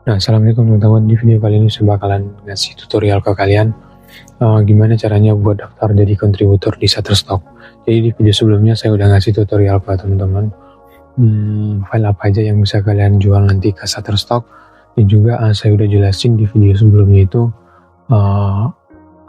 Nah, assalamualaikum teman-teman. Di video kali ini saya bakalan ngasih tutorial ke kalian gimana caranya buat daftar jadi kontributor di Shutterstock. Jadi di video sebelumnya saya udah ngasih tutorial ke teman-teman file apa aja yang bisa kalian jual nanti ke Shutterstock, dan juga saya udah jelasin di video sebelumnya itu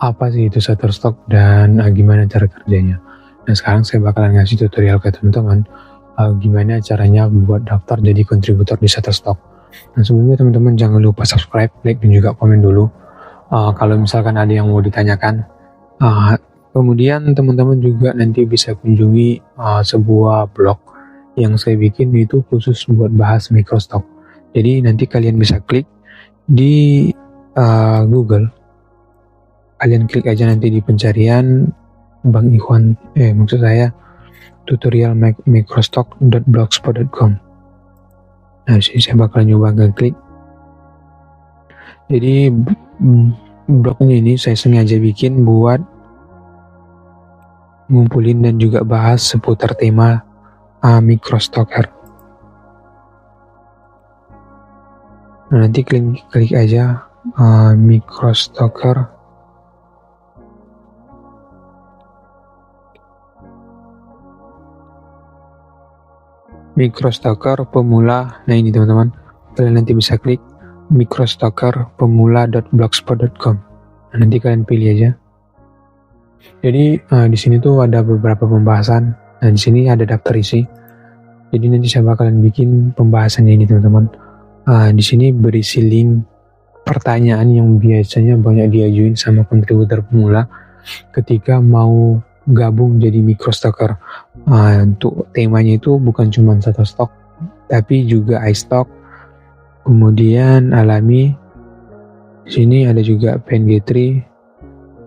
apa sih itu Shutterstock dan gimana cara kerjanya. Nah, sekarang saya bakalan ngasih tutorial ke teman-teman gimana caranya buat daftar jadi kontributor di Shutterstock. Nah, sebelumnya teman-teman jangan lupa subscribe, like, dan juga komen dulu kalau misalkan ada yang mau ditanyakan. Kemudian teman-teman juga nanti bisa kunjungi sebuah blog yang saya bikin itu khusus buat bahas microstock. Jadi nanti kalian bisa klik di Google, kalian klik aja nanti di pencarian Bang Ikhwan, maksud saya tutorial microstock.blogspot.com. Nah, sini saya bakal nyoba klik. Jadi blognya ini saya sengaja bikin buat ngumpulin dan juga bahas seputar tema microstocker. Nah, nanti klik aja microstocker. Microstocker pemula. Nah, ini teman-teman, kalian nanti bisa klik microstockerpemula.blogspot.com. Nah, nanti kalian pilih aja. Jadi di sini tuh ada beberapa pembahasan. Nah, di sini ada daftar isi. Jadi nanti saya bakalan bikin pembahasannya ini teman-teman. Di sini berisi link pertanyaan yang biasanya banyak diajuin sama kontributor pemula ketika mau gabung jadi microstocker. Untuk temanya itu bukan cuma Shutterstock, tapi juga iStock, kemudian alami. Di sini ada juga PNG3.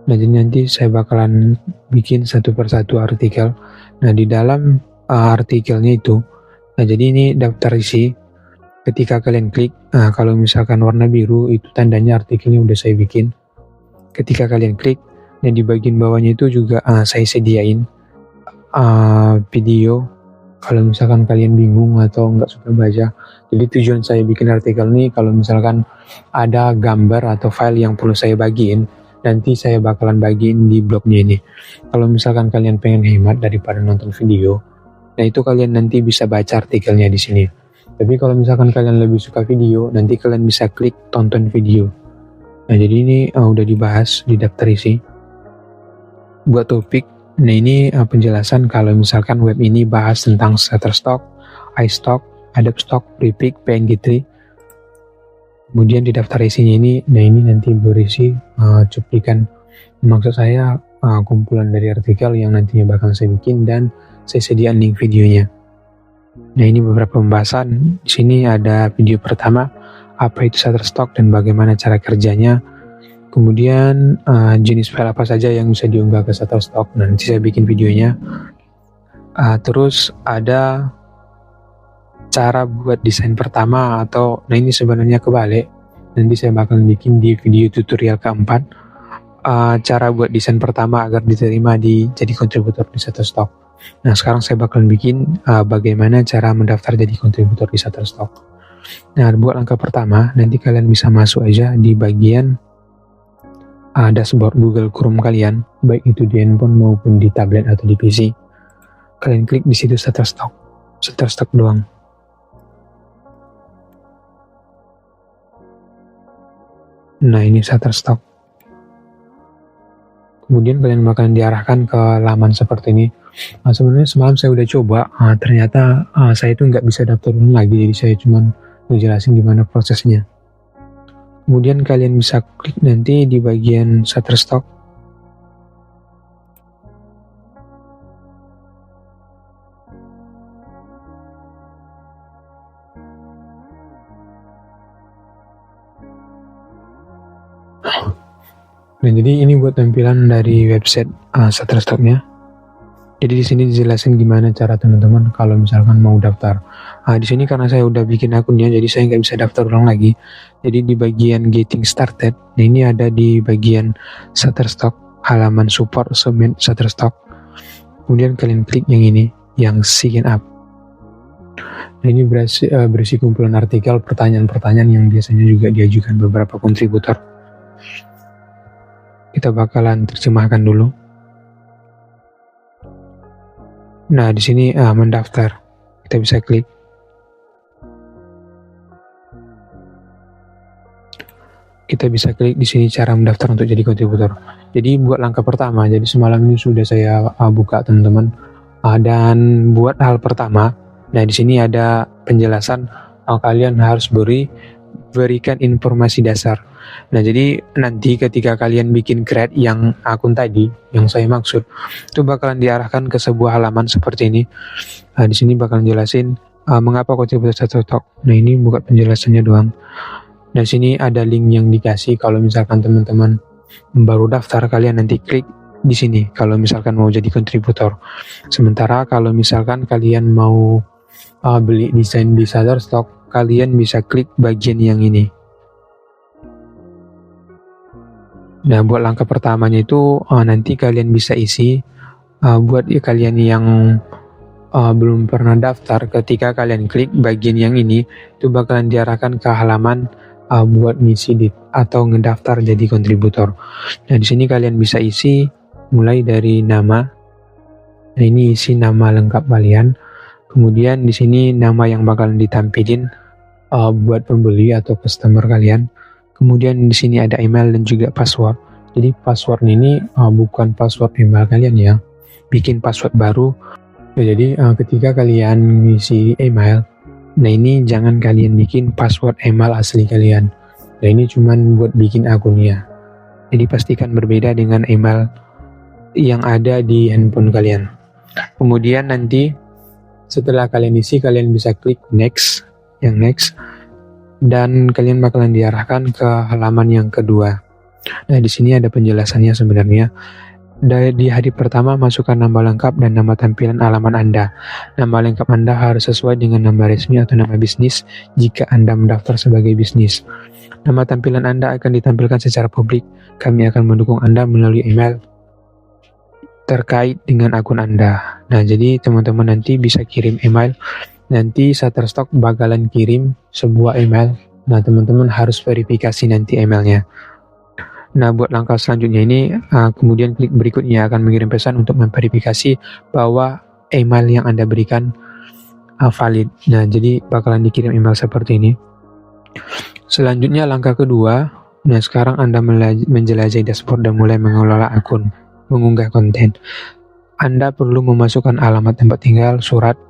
Nah, jadi nanti saya bakalan bikin satu persatu artikel. Nah, di dalam artikelnya itu, nah jadi ini daftar isi. Ketika kalian klik, kalau misalkan warna biru itu tandanya artikelnya udah saya bikin. Ketika kalian klik, dan di bagian bawahnya itu juga saya sediain video kalau misalkan kalian bingung atau nggak suka baca. Jadi tujuan saya bikin artikel ini kalau misalkan ada gambar atau file yang perlu saya bagiin, nanti saya bakalan bagiin di blognya ini. Kalau misalkan kalian pengen hemat daripada nonton video, nah itu kalian nanti bisa baca artikelnya di sini. Tapi kalau misalkan kalian lebih suka video, nanti kalian bisa klik tonton video. Nah, jadi ini udah dibahas di daftar isi. Buat topik, nah ini penjelasan kalau misalkan web ini bahas tentang Shutterstock, iStock, Adobe Stock, Prepic, PNG3. Kemudian di daftar isinya ini, nah ini nanti berisi cuplikan, maksud saya kumpulan dari artikel yang nantinya bakal saya bikin dan saya sediakan link videonya. Nah, ini beberapa pembahasan. Di sini ada video pertama, apa itu Shutterstock dan bagaimana cara kerjanya. Kemudian jenis file apa saja yang bisa diunggah ke Shutterstock. Nah, nanti saya bikin videonya. Terus ada cara buat desain pertama atau, nah ini sebenarnya kebalik. Nanti saya bakal bikin di video tutorial keempat. Cara buat desain pertama agar diterima jadi kontributor di Shutterstock. Nah, sekarang saya bakal bikin bagaimana cara mendaftar jadi kontributor di Shutterstock. Nah, buat langkah pertama, nanti kalian bisa masuk aja di bagian dashboard Google Chrome kalian, baik itu di handphone maupun di tablet atau di PC. Kalian klik di situ Shutterstock doang. Nah, ini Shutterstock. Kemudian kalian bakalan diarahkan ke laman seperti ini. Sebenarnya semalam saya udah coba, ternyata saya itu nggak bisa daftar ulang lagi, jadi saya cuma ngejelasin gimana prosesnya. Kemudian kalian bisa klik nanti di bagian Shutterstock. Nah, jadi ini buat tampilan dari website Shutterstocknya. Jadi di sini dijelasin gimana cara teman-teman kalau misalkan mau daftar. Di sini karena saya udah bikin akunnya, jadi saya nggak bisa daftar ulang lagi. Jadi di bagian Getting Started, nah ini ada di bagian Shutterstock, halaman support submit Shutterstock. Kemudian kalian klik yang ini, yang Sign Up. Ini berisi kumpulan artikel, pertanyaan-pertanyaan yang biasanya juga diajukan beberapa kontributor. Kita bakalan terjemahkan dulu. Nah, di sini mendaftar. Kita bisa klik. Kita bisa klik di sini cara mendaftar untuk jadi kontributor. Jadi buat langkah pertama, jadi semalam ini sudah saya buka teman-teman. Dan buat hal pertama, nah di sini ada penjelasan kalian harus berikan informasi dasar. Nah jadi nanti ketika kalian bikin create yang akun tadi, yang saya maksud, itu bakalan diarahkan ke sebuah halaman seperti ini. Di sini bakalan jelasin mengapa kontributor Shutterstock. Nah ini bukan penjelasannya doang. Nah sini ada link yang dikasih kalau misalkan teman-teman baru daftar, kalian nanti klik di sini kalau misalkan mau jadi kontributor. Sementara kalau misalkan kalian mau beli desain di Shutterstock, kalian bisa klik bagian yang ini. Nah buat langkah pertamanya itu nanti kalian bisa isi. Buat kalian yang belum pernah daftar, ketika kalian klik bagian yang ini, itu bakalan diarahkan ke halaman buat ngisi atau ngedaftar jadi kontributor. Nah di sini kalian bisa isi mulai dari nama. Nah ini isi nama lengkap kalian. Kemudian di sini nama yang bakalan ditampilin buat pembeli atau customer kalian. Kemudian di sini ada email dan juga password. Jadi password ini bukan password email kalian ya. Bikin password baru. Jadi ketika kalian ngisi email, nah ini jangan kalian bikin password email asli kalian. Nah ini cuman buat bikin akunnya. Jadi pastikan berbeda dengan email yang ada di handphone kalian. Kemudian nanti setelah kalian isi, kalian bisa klik next, yang next, dan kalian bakalan diarahkan ke halaman yang kedua. Nah di sini ada penjelasannya sebenarnya. Di hari pertama, masukkan nama lengkap dan nama tampilan alamat Anda. Nama lengkap Anda harus sesuai dengan nama resmi atau nama bisnis jika Anda mendaftar sebagai bisnis. Nama tampilan Anda akan ditampilkan secara publik. Kami akan mendukung Anda melalui email terkait dengan akun Anda. Nah, jadi teman-teman nanti bisa kirim email. Nanti Shutterstock bakalan kirim sebuah email. Nah, teman-teman harus verifikasi nanti emailnya. Nah, buat langkah selanjutnya ini, kemudian klik berikutnya akan mengirim pesan untuk memverifikasi bahwa email yang Anda berikan valid. Nah, jadi bakalan dikirim email seperti ini. Selanjutnya langkah kedua, nah sekarang Anda menjelajahi dashboard dan mulai mengelola akun, mengunggah konten. Anda perlu memasukkan alamat tempat tinggal, surat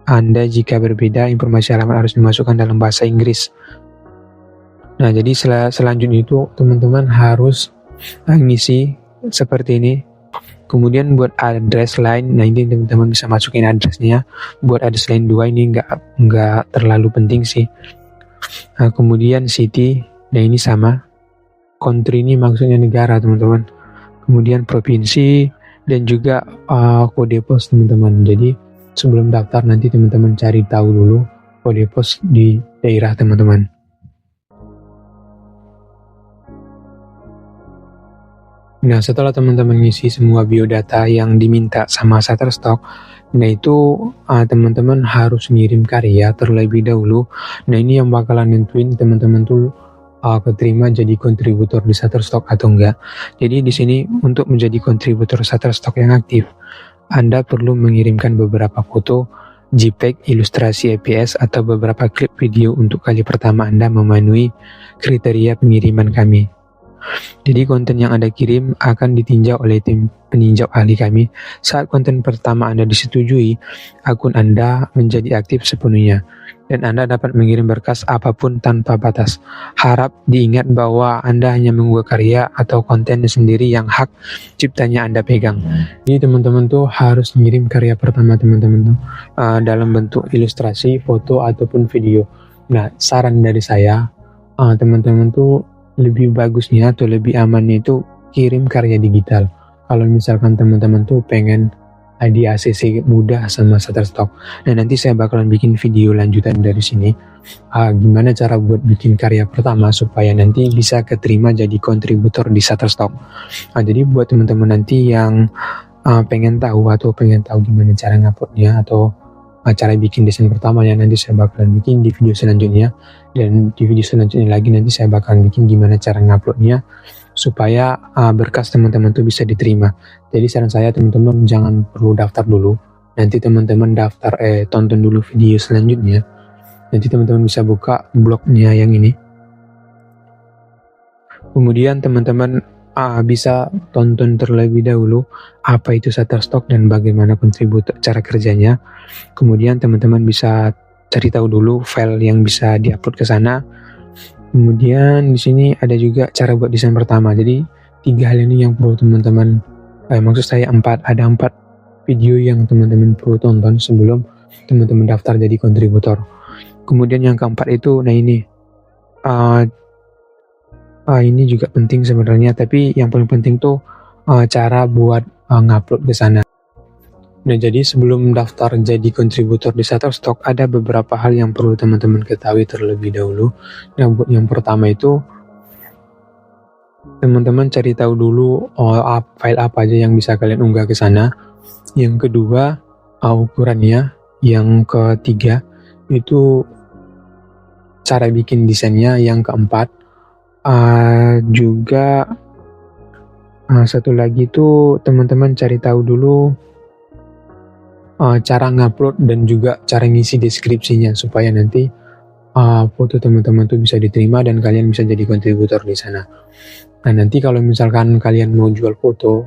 Anda jika berbeda, informasi alamat harus dimasukkan dalam bahasa Inggris. Nah, jadi selanjutnya itu teman-teman harus ngisi seperti ini. Kemudian buat address line, nah ini teman-teman bisa masukin addressnya. Buat address line 2 ini nggak terlalu penting sih. Nah, kemudian city, nah ini sama. Country ini maksudnya negara teman-teman. Kemudian provinsi dan juga kode pos teman-teman. Jadi sebelum daftar nanti teman-teman cari tahu dulu kode pos di daerah teman-teman. Nah, setelah teman-teman ngisi semua biodata yang diminta sama Shutterstock, nah itu teman-teman harus ngirim karya terlebih dahulu. Nah, ini yang bakalan nentuin teman-teman tuh keterima jadi kontributor di Shutterstock atau enggak. Jadi di sini untuk menjadi kontributor Shutterstock yang aktif, Anda perlu mengirimkan beberapa foto, JPEG, ilustrasi APS, atau beberapa klip video untuk kali pertama Anda memenuhi kriteria pengiriman kami. Jadi konten yang Anda kirim akan ditinjau oleh tim peninjau ahli kami. Saat konten pertama Anda disetujui, akun Anda menjadi aktif sepenuhnya dan Anda dapat mengirim berkas apapun tanpa batas. Harap diingat bahwa Anda hanya mengunggah karya atau konten sendiri yang hak ciptanya Anda pegang. Jadi teman-teman tuh harus mengirim karya pertama teman-teman tuh dalam bentuk ilustrasi, foto ataupun video. Nah, saran dari saya, teman-teman tuh lebih bagusnya atau lebih amannya itu kirim karya digital. Kalau misalkan teman-teman tuh pengen di ACC mudah sama Shutterstock. Nah, nanti saya bakalan bikin video lanjutan dari sini. Gimana cara buat bikin karya pertama supaya nanti bisa keterima jadi kontributor di Shutterstock. Jadi buat teman-teman nanti yang pengen tahu gimana cara nguploadnya atau cara bikin desain pertamanya nanti saya bakalan bikin di video selanjutnya, dan di video selanjutnya lagi nanti saya bakalan bikin gimana cara nguploadnya supaya berkas teman-teman tuh bisa diterima. Jadi saran saya teman-teman jangan perlu daftar dulu, nanti teman-teman tonton dulu video selanjutnya, nanti teman-teman bisa buka blognya yang ini, kemudian teman-teman bisa tonton terlebih dahulu apa itu Shutterstock dan bagaimana kontributor cara kerjanya. Kemudian teman-teman bisa cari tahu dulu file yang bisa diupload ke sana. Kemudian di sini ada juga cara buat desain pertama. Jadi 3 hal ini yang perlu teman-teman, maksud saya ada 4 video yang teman-teman perlu tonton sebelum teman-teman daftar jadi kontributor. Kemudian yang keempat itu, nah ini juga penting sebenarnya, tapi yang paling penting tuh cara buat ngupload ke sana. Nah, jadi sebelum daftar jadi kontributor di Shutterstock ada beberapa hal yang perlu teman-teman ketahui terlebih dahulu. Nah, buat yang pertama itu teman-teman cari tahu dulu file apa aja yang bisa kalian unggah ke sana. Yang kedua, ukurannya. Yang ketiga itu cara bikin desainnya. Yang keempat juga satu lagi tuh teman-teman cari tahu dulu cara ngupload dan juga cara ngisi deskripsinya supaya nanti foto teman-teman tuh bisa diterima dan kalian bisa jadi kontributor di sana. Nah, nanti kalau misalkan kalian mau jual foto,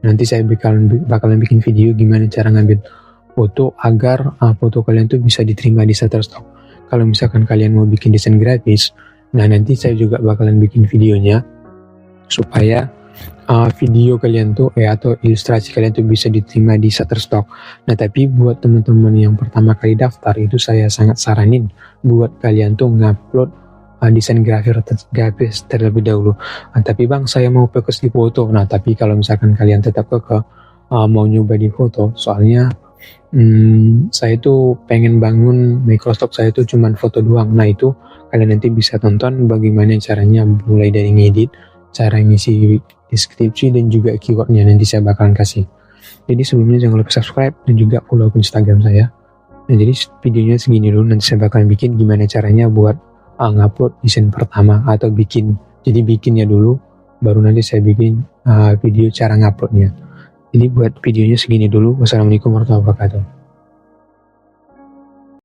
nanti saya bakalan bikin video gimana cara ngambil foto agar foto kalian tuh bisa diterima di Shutterstock. Kalau misalkan kalian mau bikin desain grafis, nah nanti saya juga bakalan bikin videonya supaya video kalian tuh atau ilustrasi kalian tuh bisa diterima di Shutterstock. Nah, tapi buat teman-teman yang pertama kali daftar itu saya sangat saranin buat kalian tuh ngupload desain grafis terlebih dahulu. Tapi bang, saya mau fokus di foto. Nah, tapi kalau misalkan kalian tetap mau nyoba di foto, soalnya saya tuh pengen bangun Microstock saya tuh cuman foto doang. Nah, itu kalian nanti bisa tonton bagaimana caranya mulai dari ngedit, cara ngisi deskripsi dan juga keywordnya nanti saya bakalan kasih. Jadi sebelumnya jangan lupa subscribe dan juga follow Instagram saya. Nah, jadi videonya segini dulu, nanti saya bakalan bikin gimana caranya buat ngupload desain pertama atau bikinnya dulu, baru nanti saya bikin video cara nguploadnya. Jadi buat videonya segini dulu. Wassalamualaikum warahmatullahi wabarakatuh.